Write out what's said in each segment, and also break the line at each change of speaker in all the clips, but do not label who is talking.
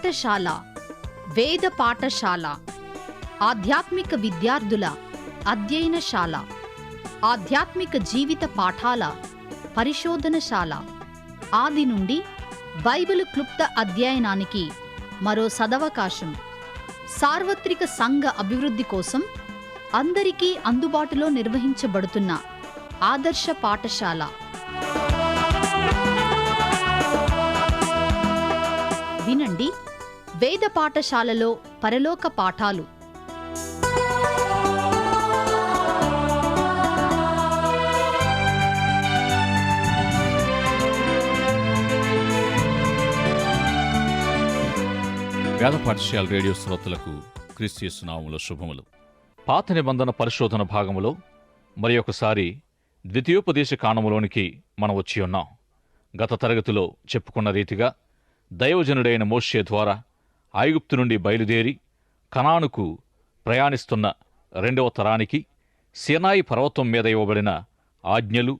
పాఠశాల, వేద పాఠశాల, ఆధ్యాత్మిక విద్యార్థుల అధ్యయనశాల, ఆధ్యాత్మిక జీవిత పాఠాల పరిశోధనశాల, ఆది నుండి బైబిలు క్లుప్త అధ్యయనానికి మరో సదవకాశం. సార్వత్రిక సంఘ అభివృద్ధి కోసం అందరికీ అందుబాటులో నిర్వహించబడుతున్న ఆదర్శ పాఠశాల. వినండి, వేద పాఠశాలలో పరలోక పాఠాలు.
వేద పాఠశాల రేడియో శ్రోతలకు క్రీస్తు యేసు నామములో శుభములు. పాత నిబంధన పరిశోధన భాగములో మరి ఒకసారి ద్వితీయోపదేశ కాండములోనికి మనం వచ్చి ఉన్నాం. గత తరగతిలో చెప్పుకున్న రీతిగా దైవజనుడైన మోషే ద్వారా ఐగుప్తు నుండి బయలుదేరి కనానుకు ప్రయాణిస్తున్న రెండవ తరానికి సీనాయి పర్వతం మీద ఇవ్వబడిన ఆజ్ఞలు,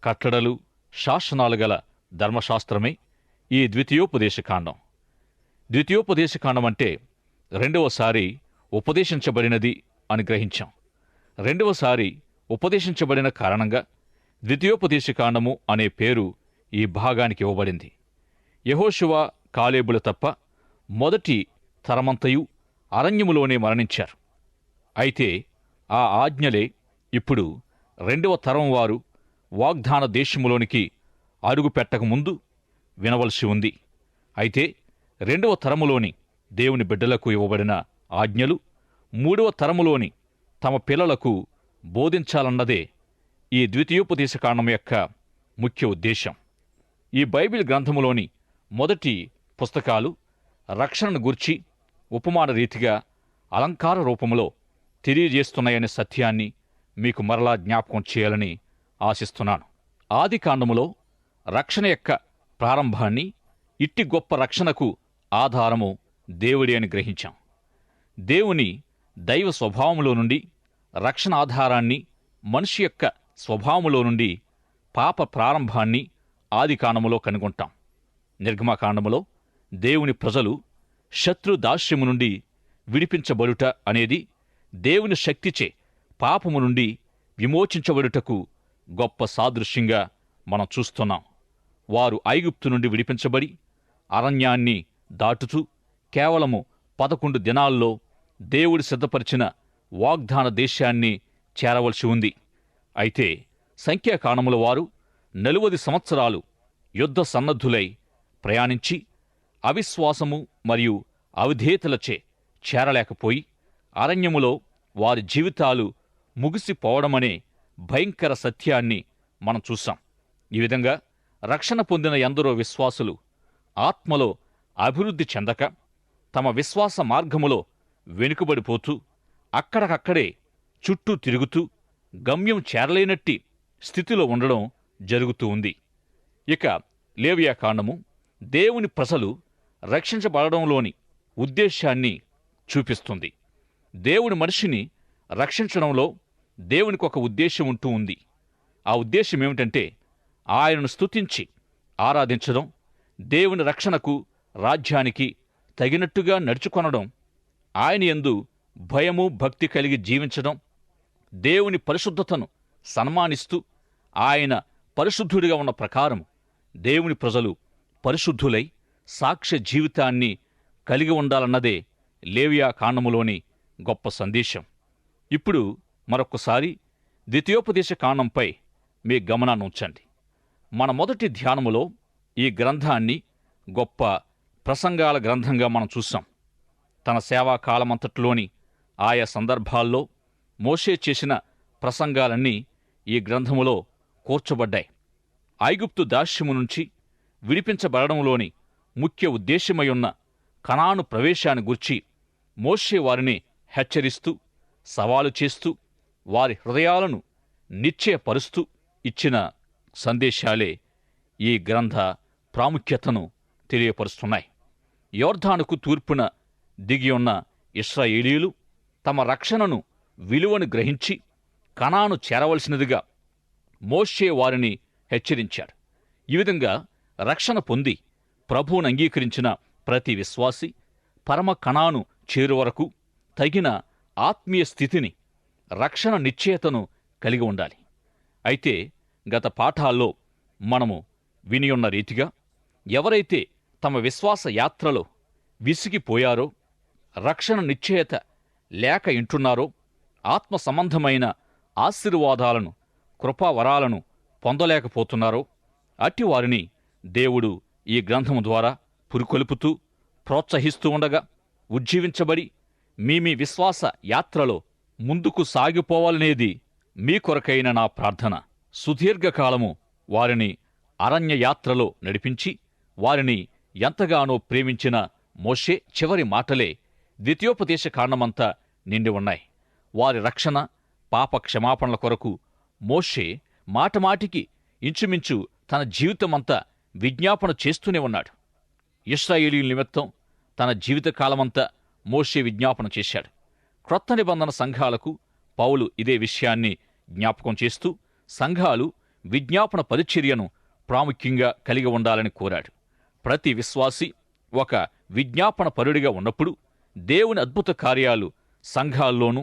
కట్టడలు, శాసనాలు గల ధర్మశాస్త్రమే ఈ ద్వితీయోపదేశ కాండం. ద్వితీయోపదేశ కాండం అంటే రెండవసారి ఉపదేశించబడినది అని గ్రహించాం. రెండవసారి ఉపదేశించబడిన కారణంగా ద్వితీయోపదేశ కాండము అనే పేరు ఈ భాగానికి ఇవ్వబడింది. యెహోషువ, కాలేబులు తప్ప మొదటి తరమంతయు అరణ్యములోనే మరణించారు. అయితే ఆ ఆజ్ఞలే ఇప్పుడు రెండవ తరం వారు వాగ్దాన దేశములోనికి అడుగు పెట్టకముందు వినవలసి ఉంది. అయితే రెండవ తరములోని దేవుని బిడ్డలకు ఇవ్వబడిన ఆజ్ఞలు మూడవ తరములోని తమ పిల్లలకు బోధించాలన్నదే ఈ ద్వితీయోపదేశ కాండం యొక్క ముఖ్య ఉద్దేశం. ఈ బైబిల్ గ్రంథములోని మొదటి పుస్తకాలు రక్షణను గూర్చి ఉపమాన రీతిగా అలంకార రూపంలో తెలియజేస్తున్నాయనే సత్యాన్ని మీకు మరలా జ్ఞాపకం చేయాలని ఆశిస్తున్నాను. ఆది కాండములో రక్షణ యొక్క ప్రారంభాన్ని, ఇట్టి గొప్ప రక్షణకు ఆధారము దేవుడే అని గ్రహించాం. దేవుని దైవ స్వభావములో నుండి రక్షణ ఆధారాన్ని, మనిషి యొక్క స్వభావములో నుండి పాప ప్రారంభాన్ని ఆదికాండములో కనుగొంటాం. నిర్గమకాండములో దేవుని ప్రజలు శత్రు దాస్యము నుండి విడిపించబడుట అనేది దేవుని శక్తిచే పాపము నుండి విమోచించబడుటకు గొప్ప సాదృశ్యంగా మనం చూస్తున్నాం. వారు ఐగుప్తు నుండి విడిపించబడి అరణ్యాన్ని దాటుతూ కేవలము 11 దినాల్లో దేవుడు సిద్ధపరిచిన వాగ్దాన దేశాన్ని చేరవలసి ఉంది. అయితే సంఖ్యాకాండముల వారు 40 సంవత్సరాలు యుద్ధ సన్నద్ధులై ప్రయాణించి అవిశ్వాసము మరియు అవిధేయతలచే చేరలేకపోయి అరణ్యములో వారి జీవితాలు ముగిసిపోవడమనే భయంకర సత్యాన్ని మనం చూశాం. ఈ విధంగా రక్షణ పొందిన ఎందరో విశ్వాసులు ఆత్మలో అభివృద్ధి చెందక తమ విశ్వాస మార్గములో వెనుకబడిపోతూ అక్కడకక్కడే చుట్టూ తిరుగుతూ గమ్యం చేరలేనట్టి స్థితిలో ఉండడం జరుగుతూ ఉంది. ఇక లేవియాకాండము దేవుని ప్రజలు రక్షించబడడంలోని ఉద్దేశాన్ని చూపిస్తుంది. దేవుని మనిషిని రక్షించడంలో దేవునికి ఒక ఉద్దేశం ఉంటూ ఉంది. ఆ ఉద్దేశం ఏమిటంటే ఆయనను స్తుతించి ఆరాధించడం, దేవుని రక్షణకు, రాజ్యానికి తగినట్టుగా నడుచుకొనడం, ఆయన యందు భయము భక్తి కలిగి జీవించడం, దేవుని పరిశుద్ధతను సన్మానిస్తూ ఆయన పరిశుద్ధుడిగా ఉన్న ప్రకారం దేవుని ప్రజలు పరిశుద్ధులై సాక్ష్య జీవితాన్ని కలిగి ఉండాలన్నదే లేవియా కాండములోని గొప్ప సందేశం. ఇప్పుడు మరొకసారి ద్వితీయోపదేశ కాండంపై మీ గమనాన్ని ఉంచండి. మన మొదటి ధ్యానములో ఈ గ్రంథాన్ని గొప్ప ప్రసంగాల గ్రంథంగా మనం చూసాం. తన సేవాకాలమంతట్లోని ఆయా సందర్భాల్లో మోషే చేసిన ప్రసంగాలన్నీ ఈ గ్రంథములో కూర్చబడ్డాయి. ఐగుప్తు దాస్యము నుంచి విడిపించబడడంలోని ముఖ్య ఉద్దేశమై ఉన్న కనాను ప్రవేశాన్ని గూర్చి మోషే వారిని హెచ్చరిస్తూ, సవాలు చేస్తూ, వారి హృదయాలను నిశ్చయపరుస్తూ ఇచ్చిన సందేశాలే ఈ గ్రంథ ప్రాముఖ్యతను తెలియపరుస్తున్నాయి. యోర్దానుకు తూర్పున దిగియున్న ఇశ్రాయేలీయులు తమ రక్షణను విలువను గ్రహించి కనాను చేరవలసినదిగా మోషే వారిని హెచ్చరించాడు. ఈ విధంగా రక్షణ పొంది ప్రభువును అంగీకరించిన ప్రతి విశ్వాసి పరమ కణాను చేరు వరకు తగిన ఆత్మీయ స్థితిని, రక్షణ నిశ్చయతను కలిగి ఉండాలి. అయితే గత పాఠాల్లో మనము వినియున్న రీతిగా ఎవరైతే తమ విశ్వాస యాత్రలో విసిగిపోయారో, రక్షణ నిశ్చయత లేక ఇంటున్నారో, ఆత్మ సంబంధమైన ఆశీర్వాదాలను, కృపావరాలను పొందలేకపోతున్నారో, అట్టివారిని దేవుడు ఈ గ్రంథము ద్వారా పురికొల్పుతూ ప్రోత్సహిస్తూ ఉండగా, ఉజ్జీవించబడి మీ విశ్వాస యాత్రలో ముందుకు సాగిపోవాలనేది మీ కొరకైన నా ప్రార్థన. సుదీర్ఘకాలము వారిని అరణ్య యాత్రలో నడిపించి వారిని ఎంతగానో ప్రేమించిన మోషే చివరి మాటలే ద్వితీయోపదేశ కాండమంతా నిండి ఉన్నాయి. వారి రక్షణ, పాప క్షమాపణల కొరకు మోషే మాటమాటికి ఇంచుమించు తన జీవితమంతా విజ్ఞాపన చేస్తూనే ఉన్నాడు. ఇశ్రాయేలీయుల నిమిత్తం తన జీవితకాలమంతా మోషే విజ్ఞాపన చేశాడు. క్రొత్త నిబంధన సంఘాలకు పౌలు ఇదే విషయాన్ని జ్ఞాపకం చేస్తూ సంఘాలు విజ్ఞాపన పరిచర్యను ప్రాముఖ్యంగా కలిగి ఉండాలని కోరాడు. ప్రతి విశ్వాసి ఒక విజ్ఞాపన పరుడిగా ఉన్నప్పుడు దేవుని అద్భుత కార్యాలు సంఘాల్లోనూ,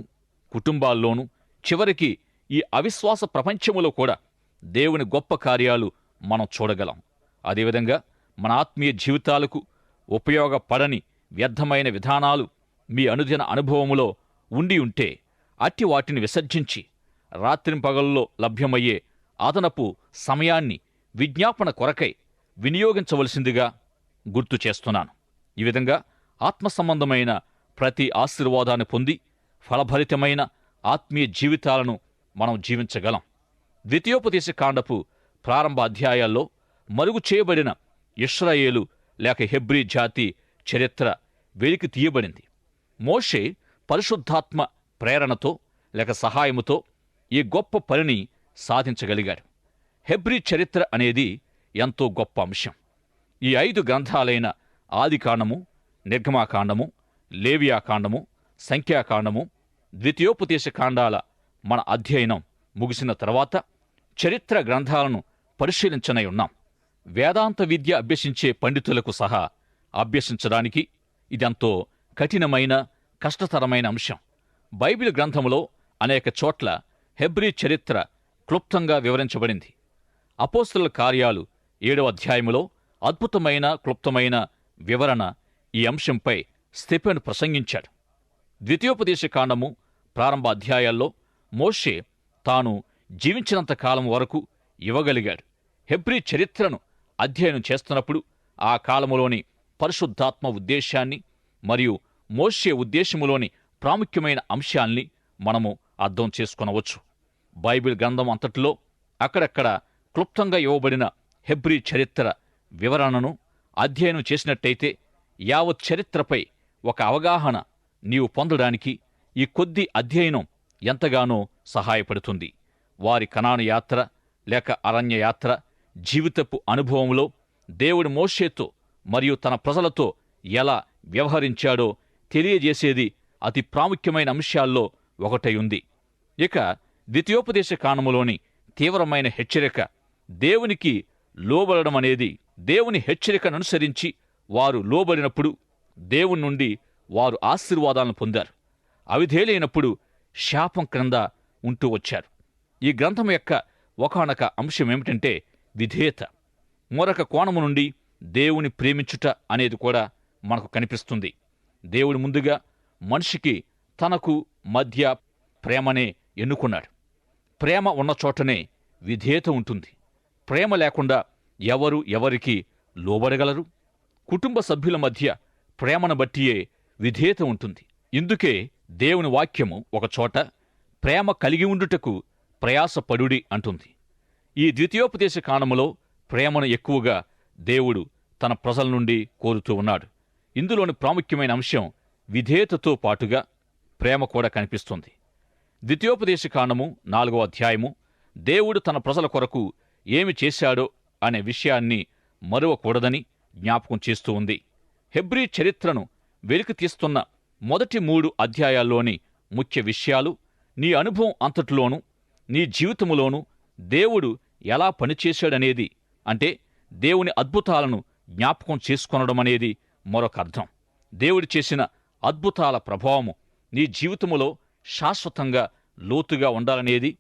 కుటుంబాల్లోనూ, చివరికి ఈ అవిశ్వాస ప్రపంచములో కూడా దేవుని గొప్ప కార్యాలు మనం చూడగలం. అదేవిధంగా మన ఆత్మీయ జీవితాలకు ఉపయోగపడని వ్యర్థమైన విధానాలు మీ అనుదిన అనుభవములో ఉండి ఉంటే అట్టి వాటిని విసర్జించి రాత్రింపగల్లో లభ్యమయ్యే అదనపు సమయాన్ని విజ్ఞాపన కొరకై వినియోగించవలసిందిగా గుర్తు చేస్తున్నాను. ఈ విధంగా ఆత్మ సంబంధమైన ప్రతి ఆశీర్వాదాన్ని పొంది ఫలభరితమైన ఆత్మీయ జీవితాలను మనం జీవించగలం. ద్వితీయోపదేశ కాండపు ప్రారంభ అధ్యాయాల్లో మరుగు చేయబడిన ఇశ్రాయేలు లేక హెబ్రీ జాతి చరిత్ర వెలికి తీయబడింది. మోషే పరిశుద్ధాత్మ ప్రేరణతో లేక సహాయముతో ఈ గొప్ప పనిని సాధించగలిగాడు. హెబ్రీ చరిత్ర అనేది ఎంతో గొప్ప అంశం. ఈ 5 గ్రంథాలైన ఆదికాండము, నిర్గమాకాండము, లేవియాకాండము, సంఖ్యాకాండము, ద్వితీయోపదేశ కాండాల మన అధ్యయనం ముగిసిన తర్వాత చరిత్ర గ్రంథాలను పరిశీలించనై ఉన్నాం. వేదాంత విద్య అభ్యసించే పండితులకు సహా అభ్యసించడానికి ఇదెంతో కఠినమైన, కష్టతరమైన అంశం. బైబిల్ గ్రంథములో అనేక చోట్ల హెబ్రీ చరిత్ర క్లుప్తంగా వివరించబడింది. అపోస్తలుల కార్యాలు 7వ అధ్యాయములో అద్భుతమైన, క్లుప్తమైన వివరణ ఈ అంశంపై స్టెఫెను ప్రసంగించాడు. ద్వితీయోపదేశ కాండము ప్రారంభ అధ్యాయాల్లో మోషే తాను జీవించినంత కాలం వరకు ఇవ్వగలిగాడు. హెబ్రీ చరిత్రను అధ్యయనం చేస్తున్నప్పుడు ఆ కాలములోని పరిశుద్ధాత్మ ఉద్దేశాన్ని మరియు మోషే ఉద్దేశములోని ప్రాముఖ్యమైన అంశాల్ని మనము అర్థం చేసుకొనవచ్చు. బైబిల్ గ్రంథం అంతటిలో అక్కడక్కడ క్లుప్తంగా ఇవ్వబడిన హెబ్రీ చరిత్ర వివరణను అధ్యయనం చేసినట్టయితే యావత్ చరిత్రపై ఒక అవగాహన నీవు పొందడానికి ఈ కొద్ది అధ్యయనం ఎంతగానో సహాయపడుతుంది. వారి కనాను యాత్ర లేక అరణ్య యాత్ర జీవితపు అనుభవంలో దేవుడు మోషేతో మరియు తన ప్రజలతో ఎలా వ్యవహరించాడో తెలియజేసేది అతి ప్రాముఖ్యమైన అంశాల్లో ఒకటై ఉంది. ఇక ద్వితీయోపదేశ కాండములోని తీవ్రమైన హెచ్చరిక దేవునికి లోబడడం అనేది. దేవుని హెచ్చరికను అనుసరించి వారు లోబడినప్పుడు దేవుని నుండి వారు ఆశీర్వాదాలను పొందారు. అవిధేయులైనప్పుడు శాపం క్రింద ఉంటూ వచ్చారు. ఈ గ్రంథం యొక్క ఒకానొక అంశం ఏమిటంటే విధేయత. మరొక కోణము నుండి దేవుని ప్రేమించుట అనేది కూడా మనకు కనిపిస్తుంది. దేవుడు ముందుగా మనిషికి తనకు మధ్య ప్రేమనే ఎన్నుకున్నాడు. ప్రేమ ఉన్న చోటనే విధేయత ఉంటుంది. ప్రేమ లేకుండా ఎవరు ఎవరికి లోబడగలరు? కుటుంబ సభ్యుల మధ్య ప్రేమను బట్టియే విధేయత ఉంటుంది. ఇందుకే దేవుని వాక్యము ఒకచోట ప్రేమ కలిగి ఉండుటకు ప్రయాసపడుడి అంటుంది. ఈ ద్వితీయోపదేశ కాండములో ప్రేమను ఎక్కువగా దేవుడు తన ప్రజల నుండి కోరుతూ ఉన్నాడు. ఇందులోని ప్రాముఖ్యమైన అంశం విధేయతతో పాటుగా ప్రేమ కూడా కనిపిస్తుంది. ద్వితీయోపదేశ కాండము 4వ అధ్యాయము దేవుడు తన ప్రజల కొరకు ఏమి చేశాడో అనే విషయాన్ని మరువకూడదని జ్ఞాపకం చేస్తూ ఉంది. హెబ్రీ చరిత్రను వెలికి తీస్తున్న మొదటి 3 అధ్యాయాల్లోని ముఖ్య విషయాలు నీ అనుభవం అంతటిలోనూ, నీ జీవితములోనూ దేవుడు ఎలా పనిచేశాడనేది, అంటే దేవుని అద్భుతాలను జ్ఞాపకం చేసుకొనడం అనేది మరొక అర్థం. దేవుడు చేసిన అద్భుతాల ప్రభావము నీ జీవితములో శాశ్వతంగా లోతుగా ఉండాలనేది,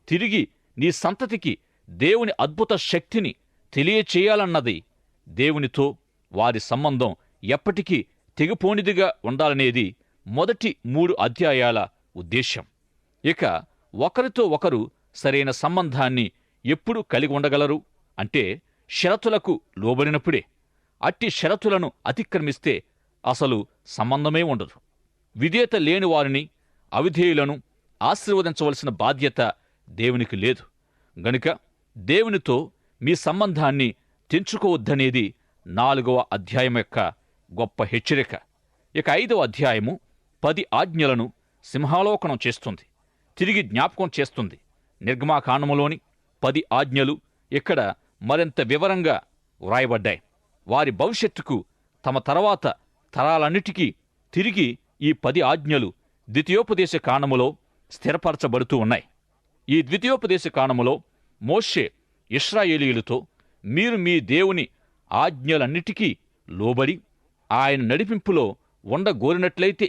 తిరిగి నీ సంతతికి దేవుని అద్భుత శక్తిని తెలియచేయాలన్నది, దేవునితో వారి సంబంధం ఎప్పటికీ తెగిపోనిదిగా ఉండాలనేది మొదటి 3 అధ్యాయాల ఉద్దేశ్యం. ఇక ఒకరితో ఒకరు సరైన సంబంధాన్ని ఎప్పుడు కలిగి ఉండగలరు అంటే షరతులకు లోబడినప్పుడే. అట్టి షరతులను అతిక్రమిస్తే అసలు సంబంధమే ఉండదు. విధేయత లేని వారిని, అవిధేయులను ఆశీర్వదించవలసిన బాధ్యత దేవునికి లేదు. గనుక దేవునితో మీ సంబంధాన్ని తెంచుకోవద్దనేది 4వ అధ్యాయం యొక్క గొప్ప హెచ్చరిక. ఇక 5వ అధ్యాయము 10 ఆజ్ఞలను సింహాలోకనం చేస్తుంది, తిరిగి జ్ఞాపకం చేస్తుంది. నిర్గమాకాండములోని 10 ఆజ్ఞలు ఇక్కడ మరింత వివరంగా వ్రాయబడ్డాయి. వారి భవిష్యత్తుకు, తమ తర్వాత తరాలన్నిటికీ తిరిగి ఈ 10 ఆజ్ఞలు ద్వితీయోపదేశ కాండములో స్థిరపరచబడుతూ ఉన్నాయి. ఈ ద్వితీయోపదేశ కాండములో మోషే ఇశ్రాయేలీయులతో, మీరు మీ దేవుని ఆజ్ఞలన్నిటికీ లోబడి ఆయన నడిపింపులో ఉండగోరినట్లయితే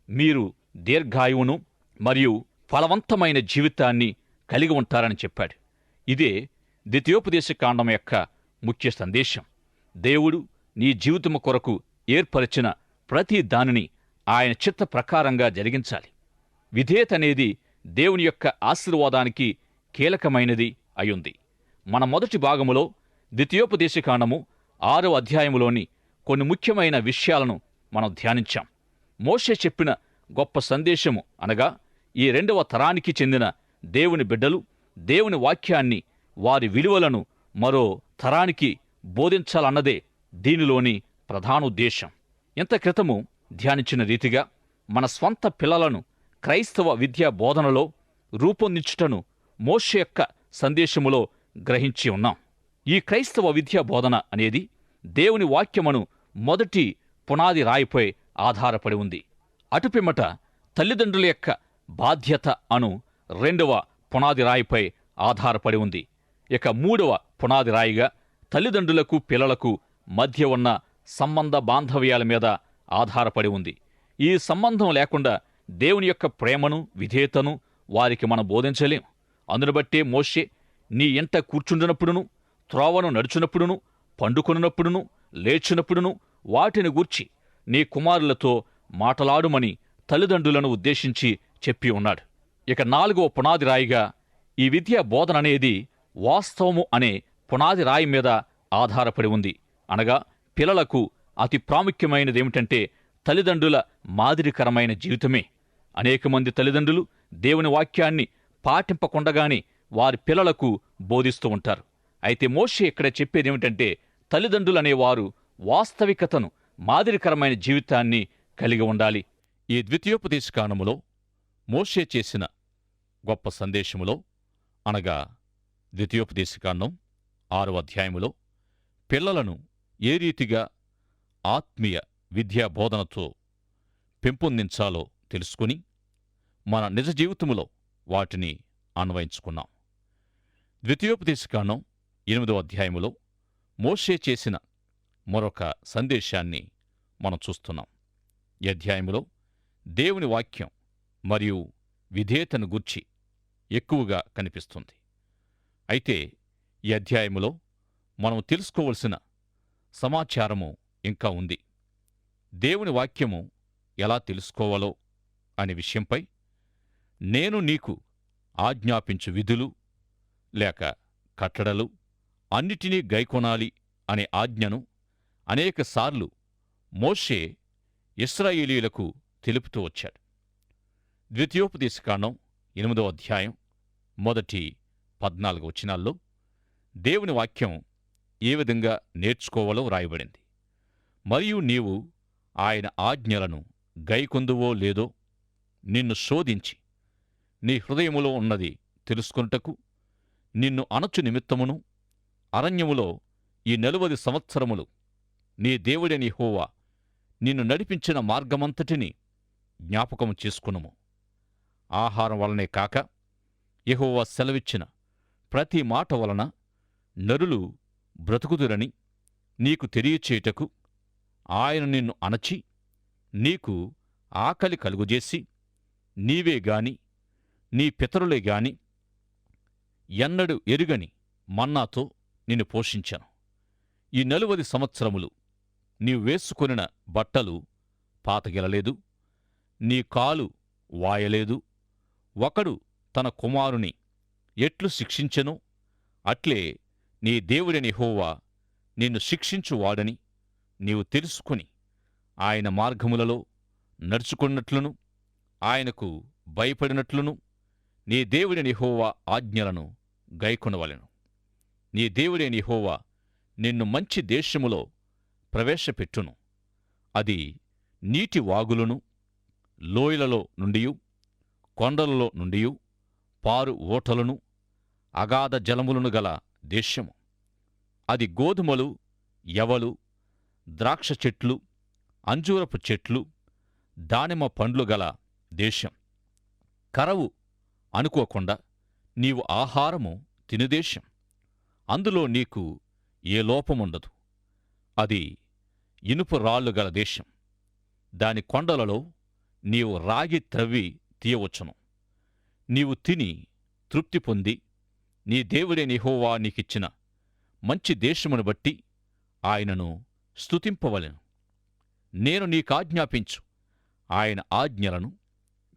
మీరు దీర్ఘాయువును మరియు ఫలవంతమైన జీవితాన్ని కలిగి ఉంటారని చెప్పాడు. ఇదే ద్వితీయోపదేశ కాండం యొక్క ముఖ్య సందేశం. దేవుడు నీ జీవితము కొరకు ఏర్పరిచిన ప్రతి దానిని ఆయన చిత్త ప్రకారంగా జరిగించాలి. విధేయత అనేది దేవుని యొక్క ఆశీర్వాదానికి కీలకమైనది అయుంది. మన మొదటి భాగములో ద్వితీయోపదేశకాండము 6వ అధ్యాయములోని కొన్ని ముఖ్యమైన విషయాలను మనం ధ్యానించాం. మోషే చెప్పిన గొప్ప సందేశము అనగా, ఈ 2వ తరానికి చెందిన దేవుని బిడ్డలు దేవుని వాక్యాన్ని, వారి విలువలను మరో తరానికి బోధించాలన్నదే దీనిలోని ప్రధానోద్దేశం. ఇంత క్రితము ధ్యానించిన రీతిగా మన స్వంత పిల్లలను క్రైస్తవ విద్యా బోధనలో రూపొందించుటను మోషే యొక్క సందేశములో గ్రహించి ఉన్నాం. ఈ క్రైస్తవ విద్యా బోధన అనేది దేవుని వాక్యమును మొదటి పునాది రాయిపై ఆధారపడి ఉంది. అటుపిమ్మట తల్లిదండ్రుల యొక్క బాధ్యత అను 2వ పునాది రాయిపై ఆధారపడి ఉంది. ఇక 3వ పునాది రాయిగా తల్లిదండ్రులకు పిల్లలకు మధ్య ఉన్న సంబంధ బాంధవ్యాల మీద ఆధారపడి ఉంది. ఈ సంబంధం లేకుండా దేవుని యొక్క ప్రేమను, విధేయతను వారికి మనం బోధించలేం. అందును బట్టే మోషే, నీ ఇంట కూర్చుండినప్పుడును, త్రోవను నడుచునప్పుడును, పండుకొనున్నప్పుడును, లేచినప్పుడును వాటిని గూర్చి నీ కుమారులతో మాటలాడుమని తల్లిదండ్రులను ఉద్దేశించి చెప్పి ఉన్నాడు. ఇక 4వ పునాది రాయిగా ఈ విద్యా బోధన అనేది వాస్తవము అనే పునాది రాయి మీద ఆధారపడి ఉంది. అనగా పిల్లలకు అతి ప్రాముఖ్యమైనదేమిటంటే తల్లిదండ్రుల మాదిరికరమైన జీవితమే. అనేక మంది తల్లిదండ్రులు దేవుని వాక్యాన్ని పాటింపకుండగానే వారి పిల్లలకు బోధిస్తూ ఉంటారు. అయితే మోషే ఇక్కడ చెప్పేదేమిటంటే తల్లిదండ్రులనేవారు వాస్తవికతను, మాదిరికరమైన జీవితాన్ని కలిగి ఉండాలి. ఈ ద్వితీయోపదేశకాండములో మోషే చేసిన గొప్ప సందేశములో అనగా ద్వితీయోపదేశకాండం 6వ అధ్యాయములో పిల్లలను ఏ రీతిగా ఆత్మీయ విద్యా బోధనతో పెంపొందించాలో తెలుసుకుని మన నిజ జీవితములో వాటిని అన్వయించుకున్నాం. ద్వితీయోపదేశకాండం 8వ అధ్యాయములో మోషే చేసిన మరొక సందేశాన్ని మనం చూస్తున్నాం. ఈ అధ్యాయములో దేవుని వాక్యం మరియు విధేయతను గూర్చి ఎక్కువగా కనిపిస్తుంది. అయితే ఈ అధ్యాయములో మనం తెలుసుకోవలసిన సమాచారము ఇంకా ఉంది. దేవుని వాక్యము ఎలా తెలుసుకోవాలో అనే విషయంపై నేను నీకు ఆజ్ఞాపించు విధులు లేక కట్టడలు అన్నిటినీ గైకొనాలి అనే ఆజ్ఞను అనేకసార్లు మోషే ఇశ్రాయేలీయులకు తెలుపుతూ వచ్చాడు. ద్వితీయోపదేశకాండం 8వ అధ్యాయం మొదటి 14 వచనాల్లో దేవుని వాక్యం ఏ విధంగా నేర్చుకోవాలో వ్రాయబడింది. మరియు నీవు ఆయన ఆజ్ఞలను గైకొందువో లేదో నిన్ను శోధించి నీ హృదయములో ఉన్నది తెలుసుకొనుటకు నిన్ను అణచు నిమిత్తమును అరణ్యములో ఈ 40 సంవత్సరములు నీ దేవుడైన యెహోవా నిన్ను నడిపించిన మార్గమంతటిని జ్ఞాపకము చేసుకునుము. ఆహారం వలనే కాక యెహోవా సెలవిచ్చిన ప్రతి మాట వలన నరులు బ్రతుకుదురని నీకు తెలియచేయుటకు ఆయన నిన్ను అణచి నీకు ఆకలి కలుగుజేసి, నీవే గాని నీ పితరులే గాని ఎన్నడు ఎరుగని మన్నాతో నిన్ను పోషించాను. ఈ 40 సంవత్సరములు నీవు వేసుకొనిన బట్టలు పాతగిలలేదు, నీ కాలు వాయలేదు. ఒకడు తన కుమారుని ఎట్లు శిక్షించెనో అట్లే నీ దేవుడైన యెహోవా నిన్ను శిక్షించువాడని నీవు తెలుసుకుని ఆయన మార్గములలో నడుచుకున్నట్లును, ఆయనకు భయపడినట్లును నీ దేవుడైన యెహోవా ఆజ్ఞలను గైకొనవలెను. నీ దేవుడైన యెహోవా నిన్ను మంచి దేశములో ప్రవేశపెట్టును. అది నీటి వాగులను, లోయలలో నుండియు, కొండలలో నుండియు పారు ఓటలను, అగాధ జలములను గల దేశము. అది గోధుమలు, యవలు, ద్రాక్ష చెట్లు, అంజూరపు చెట్లు, దానిమ్మ పండ్లు గల దేశం. కరవు అనుకోకుండా నీవు ఆహారము తినుదేశం. అందులో నీకు ఏ లోపముండదు. అది ఇనుప రాళ్ళు గల దేశం. దాని కొండలలో నీవు రాగి త్రవ్వి తీయవచ్చును. నీవు తిని తృప్తి పొంది నీ దేవుడైన యెహోవా నీకిచ్చిన మంచి దేశమును బట్టి ఆయనను స్తుతింపవలెను. నేను నీకాజ్ఞాపించు ఆయన ఆజ్ఞలను,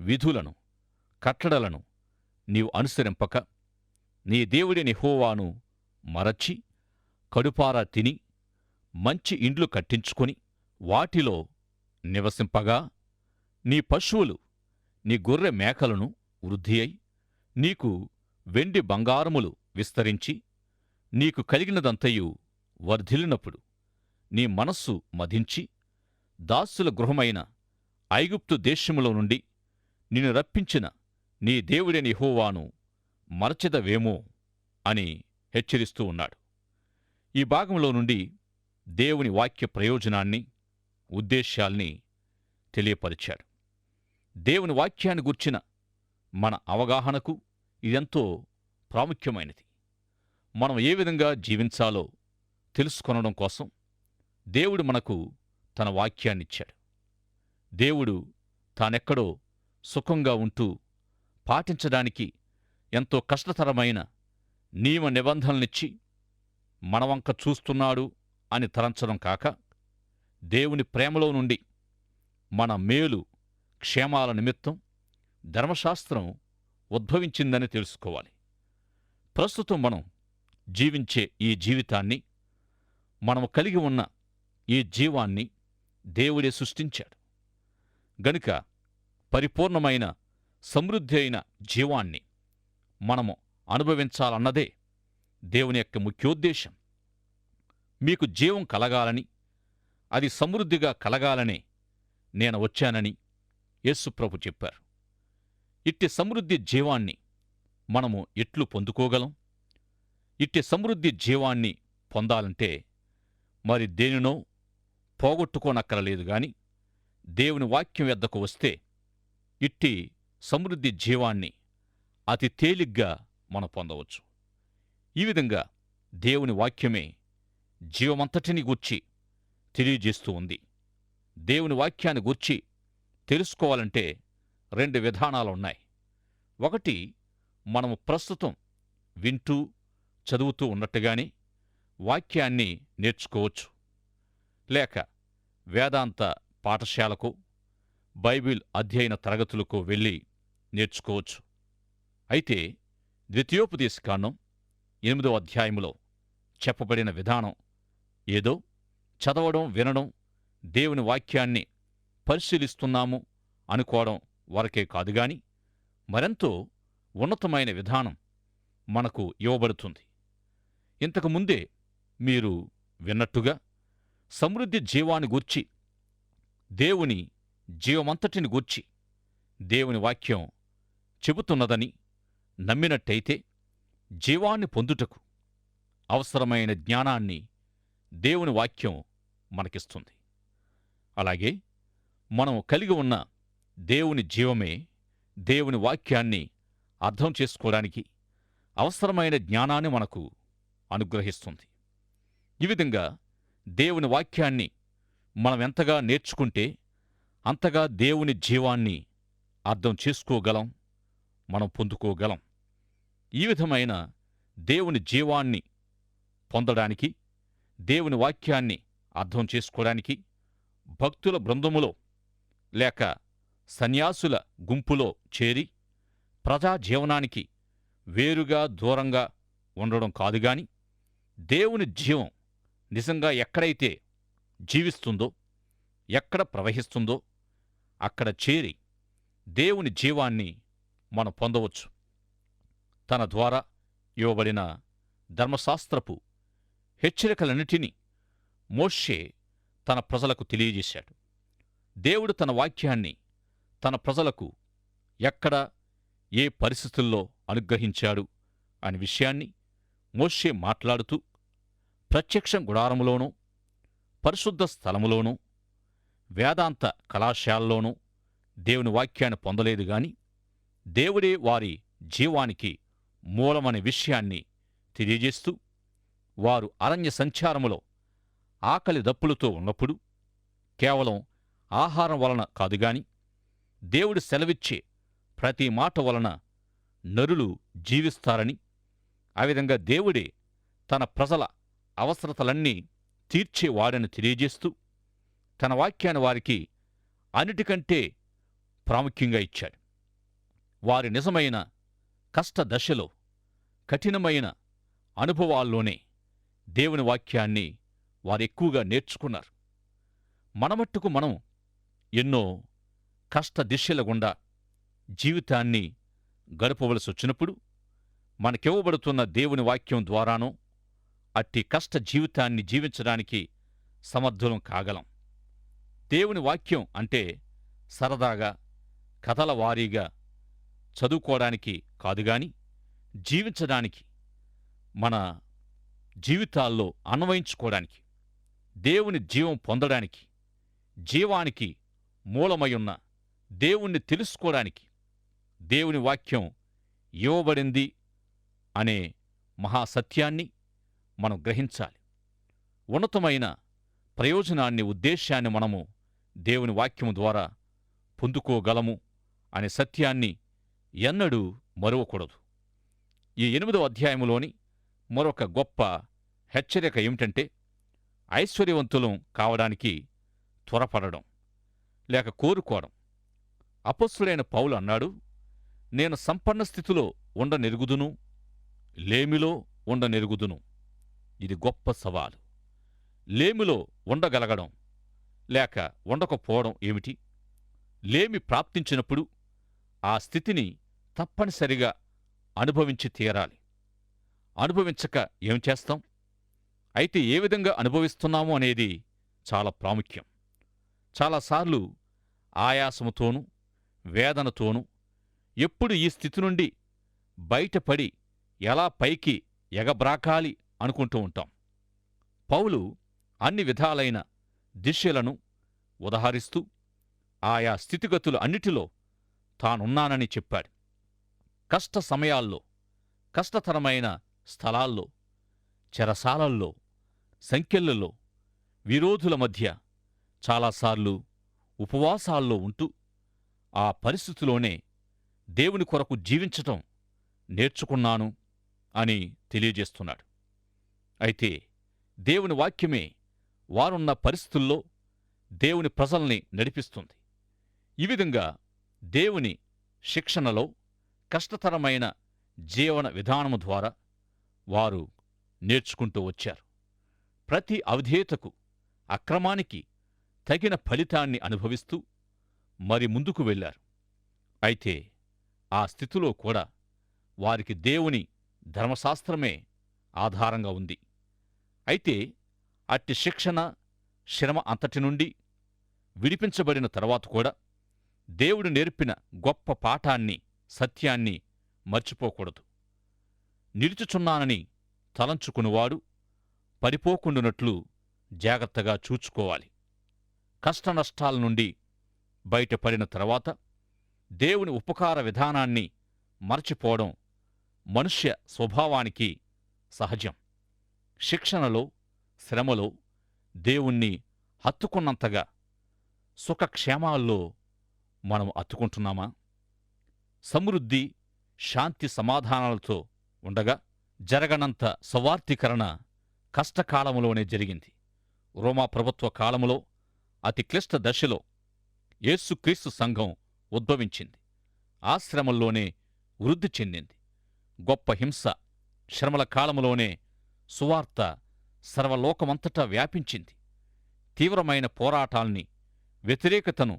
విధులను, కట్టడలను నీవు అనుసరింపక నీ దేవుడైన యెహోవాను మరచి కడుపారా తిని మంచి ఇండ్లు కట్టించుకొని వాటిలో నివసింపగా, నీ పశువులు, నీ గొర్రె మేకలను వృద్ధి అయి నీకు వెండి బంగారములు విస్తరించి నీకు కలిగినదంతయు వర్ధిల్లినప్పుడు నీ మనస్సు మదించి దాసుల గృహమైన ఐగుప్తు దేశములో నుండి నిన్ను రప్పించిన నీ దేవుడైన యెహోవాను మరచెదవేమో అని హెచ్చరిస్తూ ఉన్నాడు. ఈ భాగంలో నుండి దేవుని వాక్య ప్రయోజనాన్ని, ఉద్దేశ్యాల్ని తెలియపరిచాడు. దేవుని వాక్యాన్ని గూర్చిన మన అవగాహనకు ఇదెంతో ప్రాముఖ్యమైనది. మనం ఏ విధంగా జీవించాలో తెలుసుకొనడం కోసం దేవుడు మనకు తన వాక్యాన్నిచ్చాడు. దేవుడు తానెక్కడో సుఖంగా ఉంటూ పాటించడానికి ఎంతో కష్టతరమైన నియమ నిబంధనలనిచ్చి మనవంక చూస్తున్నాడు అని తలంచడం కాక, దేవుని ప్రేమలో నుండి మన మేలు క్షేమాల నిమిత్తం ధర్మశాస్త్రం ఉద్భవించిందని తెలుసుకోవాలి. ప్రస్తుతం మనం జీవించే ఈ జీవితాన్ని, మనము కలిగి ఉన్న ఈ జీవాన్ని దేవుడే సృష్టించాడు. గనుక పరిపూర్ణమైన సమృద్ధి అయిన జీవాన్ని మనము అనుభవించాలన్నదే దేవుని యొక్క ముఖ్యోద్దేశం. మీకు జీవం కలగాలని, అది సమృద్ధిగా కలగాలనే నేను వచ్చానని యేసుప్రభు చెప్పారు. ఇట్టి సమృద్ధి జీవాన్ని మనము ఎట్లు పొందుకోగలం? ఇట్టి సమృద్ధి జీవాన్ని పొందాలంటే మరి దేనినో పోగొట్టుకోనక్కరలేదు గాని దేవుని వాక్యం వద్దకు వస్తే ఇట్టి సమృద్ధి జీవాన్ని అతి తేలిగ్గా మనం పొందవచ్చు. ఈ విధంగా దేవుని వాక్యమే జీవమంతటిని గూర్చి తెలియజేస్తూ ఉంది. దేవుని వాక్యాన్ని గూర్చి తెలుసుకోవాలంటే 2 విధానాలున్నాయి. ఒకటి, మనము ప్రస్తుతం వింటూ చదువుతూ ఉన్నట్టుగానే వాక్యాన్ని నేర్చుకోవచ్చు. లేక వేదాంత పాఠశాలకు, బైబిల్ అధ్యయన తరగతులకు వెళ్ళి నేర్చుకోవచ్చు. అయితే ద్వితీయోపదేశకాండం 8వ అధ్యాయములో చెప్పబడిన విధానం ఏదో చదవడం, వినడం, దేవుని వాక్యాన్ని పరిశీలిస్తున్నాము అనుకోవడం వరకే కాదుగాని మరెంతో ఉన్నతమైన విధానం మనకు ఇవ్వబడుతుంది. ఇంతకుముందే మీరు విన్నట్టుగా సమృద్ధి జీవాన్ని గూర్చి, దేవుని జీవమంతటిని గూర్చి దేవుని వాక్యం చెబుతున్నదని నమ్మినట్టయితే జీవాన్ని పొందుటకు అవసరమైన జ్ఞానాన్ని దేవుని వాక్యం మనకిస్తుంది. అలాగే మనం కలిగి ఉన్న దేవుని జీవమే దేవుని వాక్యాన్ని అర్థం చేసుకోవడానికి అవసరమైన జ్ఞానాన్ని మనకు అనుగ్రహిస్తుంది. ఈ విధంగా దేవుని వాక్యాన్ని మనమెంతగా నేర్చుకుంటే అంతగా దేవుని జీవాన్ని అర్థం చేసుకోగలం, మనం పొందుకోగలం. ఈ విధమైన దేవుని జీవాన్ని పొందడానికి, దేవుని వాక్యాన్ని అర్థం చేసుకోవడానికి భక్తుల బృందములో లేక సన్యాసుల గుంపులో చేరి ప్రజా జీవనానికి వేరుగా దూరంగా ఉండడం కాదుగాని, దేవుని జీవం నిజంగా ఎక్కడైతే జీవిస్తుందో, ఎక్కడ ప్రవహిస్తుందో అక్కడ చేరి దేవుని జీవాన్ని మనం పొందవచ్చు. తన ద్వారా ఇవ్వబడిన ధర్మశాస్త్రపు హెచ్చరికలన్నిటినీ మోషే తన ప్రజలకు తెలియజేశాడు. దేవుడు తన వాక్యాన్ని తన ప్రజలకు ఎక్కడ ఏ పరిస్థితుల్లో అనుగ్రహించాడు అనే విషయాన్ని మోషే మాట్లాడుతూ, ప్రత్యక్ష గుడారములోనూ, పరిశుద్ధ స్థలములోనూ, వేదాంత కళాశాలలోనూ దేవుని వాక్యాన్ని పొందలేదు గాని, దేవుడే వారి జీవానికి మూలమనే విషయాన్ని తెలియజేస్తూ, వారు అరణ్య సంచారములో ఆకలి దప్పులతో ఉన్నప్పుడు కేవలం ఆహారం వలన కాదుగాని, దేవుడు సెలవిచ్చే ప్రతి మాట వలన నరులు జీవిస్తారని, ఆ విధంగా దేవుడే తన ప్రజల అవసరతలన్నీ తీర్చేవాడని తెలియజేస్తూ, తన వాక్యాన్ని వారికి అన్నిటికంటే ప్రాముఖ్యంగా ఇచ్చాడు. వారి నిజమైన కష్టదశలో, కఠినమైన అనుభవాల్లోనే దేవుని వాక్యాన్ని వారెక్కువగా నేర్చుకున్నారు. మనమట్టుకు మనం ఎన్నో కష్టదిశల గుండా జీవితాన్ని గడపవలసి వచ్చినప్పుడు మనకివ్వబడుతున్న దేవుని వాక్యం ద్వారానో అట్టి కష్ట జీవితాన్ని జీవించడానికి సమర్థులం కాగలం. దేవుని వాక్యం అంటే సరదాగా, కథల వారీగా చదువుకోవడానికి కాదుగాని, జీవించడానికి, మన జీవితాల్లో అన్వయించుకోవడానికి, దేవుని జీవం పొందడానికి, జీవానికి మూలమయున్న దేవుణ్ణి తెలుసుకోవడానికి దేవుని వాక్యం ఇవ్వబడింది అనే మహాసత్యాన్ని మనం గ్రహించాలి. ఉన్నతమైన ప్రయోజనాన్ని, ఉద్దేశాన్ని మనము దేవుని వాక్యము ద్వారా పొందుకోగలము అనే సత్యాన్ని ఎన్నడూ మరువకూడదు. ఈ 8వ అధ్యాయములోని మరొక గొప్ప హెచ్చరిక ఏమిటంటే, ఐశ్వర్యవంతులం కావడానికి త్వరపడడం లేక కోరుకోవడం. అపొస్తలుడైన పౌలు అన్నాడు, నేను సంపన్న స్థితిలో ఉండనెరుగుదును, లేమిలో ఉండనెరుగుదును. ఇది గొప్ప సవాలు. లేమిలో ఉండగలగడం లేక ఉండకపోవడం ఏమిటి? లేమి ప్రాప్తించినప్పుడు ఆ స్థితిని తప్పనిసరిగా అనుభవించి తీరాలి. అనుభవించక ఏం చేస్తాం? అయితే ఏ విధంగా అనుభవిస్తున్నాము అనేది చాలా ప్రాముఖ్యం. చాలాసార్లు ఆయాసముతోనూ, వేదనతోనూ ఎప్పుడు ఈ స్థితి నుండి బయటపడి ఎలా పైకి ఎగబ్రాకాలి అనుకుంటూ ఉంటాం. పౌలు అన్ని విధాలైన దిశలను ఉదహరిస్తూ ఆయా స్థితిగతులు అన్నిటిలో తానున్నానని చెప్పాడు. కష్ట సమయాల్లో, కష్టతరమైన స్థలాల్లో, చెరసాలల్లో, సంకెళ్లలో, విరోధుల మధ్య చాలాసార్లు ఉపవాసాల్లో ఉంటూ ఆ పరిస్థితిలోనే దేవుని కొరకు జీవించటం నేర్చుకున్నాను అని తెలియజేస్తున్నాడు. అయితే దేవుని వాక్యమే వారున్న పరిస్థితుల్లో దేవుని ప్రజల్ని నడిపిస్తుంది. ఈ విధంగా దేవుని శిక్షణలో, కష్టతరమైన జీవన విధానము ద్వారా వారు నేర్చుకుంటూ వచ్చారు. ప్రతి అవిధేయతకు, అక్రమానికి తగిన ఫలితాన్ని అనుభవిస్తూ మరి ముందుకు వెళ్లారు. అయితే ఆ స్థితిలో కూడా వారికి దేవుని ధర్మశాస్త్రమే ఆధారంగా ఉంది. అయితే అట్టి శిక్షణ, శ్రమ అంతటి నుండి విడిపించబడిన తర్వాత కూడా దేవుడు నేర్పిన గొప్ప పాఠాన్ని, సత్యాన్ని మర్చిపోకూడదు. నిలుచుచున్నానని తలంచుకునివాడు పడిపోకుండునట్లు జాగ్రత్తగా చూచుకోవాలి. కష్టనష్టాల నుండి బయటపడిన తర్వాత దేవుని ఉపకార విధానాన్ని మరచిపోవడం మనుష్య స్వభావానికి సహజం. శిక్షణలో, శ్రమలో దేవుణ్ణి హత్తుకున్నంతగా సుఖక్షేమాల్లో మనం అత్తుకుంటున్నామా? సమృద్ధి, శాంతి సమాధానాలతో ఉండగా జరగనంత సవార్థీకరణ కష్టకాలములోనే జరిగింది. రోమా ప్రభుత్వ కాలములో అతి క్లిష్ట దశలో యేసుక్రీస్తు సంఘం ఉద్భవించింది. ఆశ్రమంలోనే వృద్ధి చెందింది. గొప్ప హింస, శ్రమల కాలములోనే సువార్త సర్వలోకమంతటా వ్యాపించింది. తీవ్రమైన పోరాటాల్ని, వ్యతిరేకతను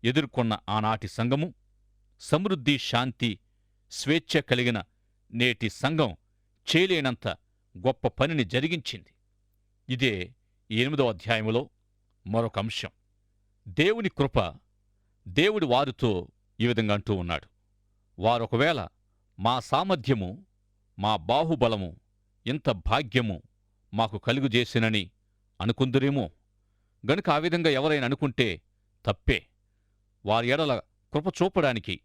ఎదుర్కొన్న ఆనాటి సంఘము సమృద్ధి, శాంతి, స్వేచ్ఛ కలిగిన నేటి సంఘం చేయలేనంత గొప్ప పనిని జరిగించింది. ఇదే 8వ అధ్యాయములో మరొక అంశం. దేవుని కృప. దేవుడి వారితో ఈ విధంగా అంటూ ఉన్నాడు, వారొకవేళ మా సామర్థ్యము, మా బాహుబలము, ఇంత భాగ్యము మాకు కలుగుజేసినని అనుకుందురేమో. గనుక ఆ విధంగా ఎవరైనా అనుకుంటే తప్పే. వారి ఎడల కృప చూపడానికి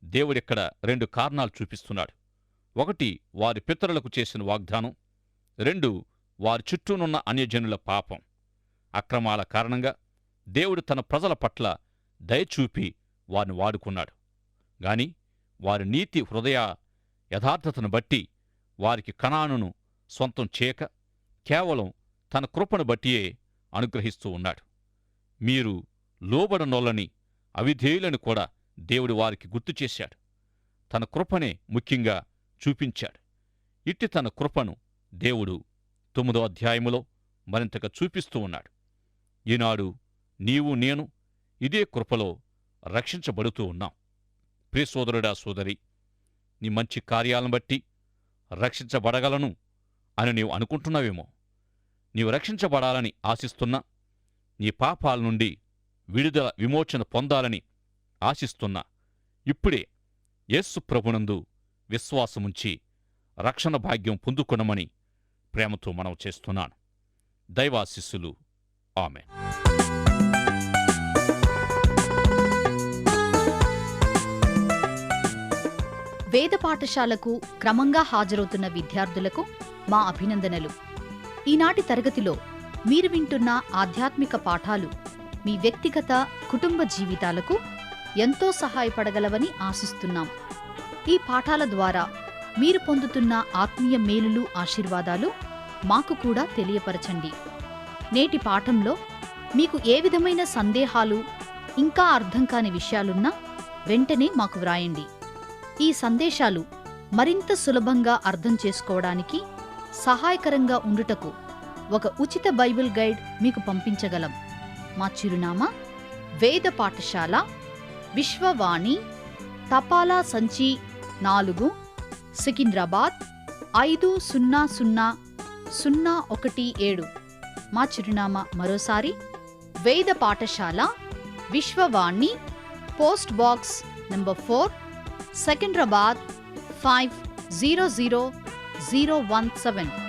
దేవుడిక్కడ 2 కారణాలు చూపిస్తున్నాడు. 1, వారి పితరులకు చేసిన వాగ్దానం. 2, వారి చుట్టూనున్న అన్యజనుల పాపం, అక్రమాల కారణంగా దేవుడు తన ప్రజల పట్ల దయచూపి వారిని వాడుకున్నాడు. గాని వారి నీతి హృదయ యథార్థతను బట్టి వారికి కనానును సొంతం చేయక కేవలం తన కృపను బట్టియే అనుగ్రహిస్తూ ఉన్నాడు. మీరు లోబడనోళ్ళని, అవిధేయులను కూడా దేవుడు వారికి గుర్తు చేశాడు. తన కృపనే ముఖ్యంగా చూపించాడు. ఇట్టి తన కృపను దేవుడు 9వ అధ్యాయములో మరింతగా చూపిస్తూ ఉన్నాడు. ఈనాడు నీవు నేను ఇదే కృపలో రక్షించబడుతూ ఉన్నాం. ప్రియ సోదరుడా, సోదరి, నీ మంచి కార్యాలను బట్టి రక్షించబడగలను అని నీవు అనుకుంటున్నావేమో. నీవు రక్షించబడాలని ఆశిస్తున్నా, నీ పాపాల నుండి విడుదల, విమోచన పొందాలని ఆశిస్తున్నా, ఇప్పుడే యేసు ప్రభునందు విశ్వాసముంచి రక్షణ భాగ్యం పొందుకొనమని ప్రేమతో మనవి చేస్తున్నాను. దైవాశీస్సులు. ఆమేన్.
వేద పాఠశాలకు క్రమంగా హాజరవుతున్న విద్యార్థులకు మా అభినందనలు. ఈనాటి తరగతిలో మీరు వింటున్న ఆధ్యాత్మిక పాఠాలు మీ వ్యక్తిగత, కుటుంబ జీవితాలకు ఎంతో సహాయపడగలవని ఆశిస్తున్నాం. ఈ పాఠాల ద్వారా మీరు పొందుతున్న ఆత్మీయ మేలులు, ఆశీర్వాదాలు మాకు కూడా తెలియపరచండి. నేటి పాఠంలో మీకు ఏ విధమైన సందేహాలు, ఇంకా అర్థం కాని విషయాలున్నా వెంటనే మాకు వ్రాయండి. ఈ సందేశాలు మరింత సులభంగా అర్థం చేసుకోవడానికి సహాయకరంగా ఉండుటకు ఒక ఉచిత బైబిల్ గైడ్ మీకు పంపించగలం. మా చిరునామా: వేద పాఠశాల, విశ్వవాణి, తపాలా సంచి 4, సికింద్రాబాద్ 500017. మా చిరునామా మరోసారి: వేద పాఠశాల, Vishwavani, post box number 4, Secunderabad 500017.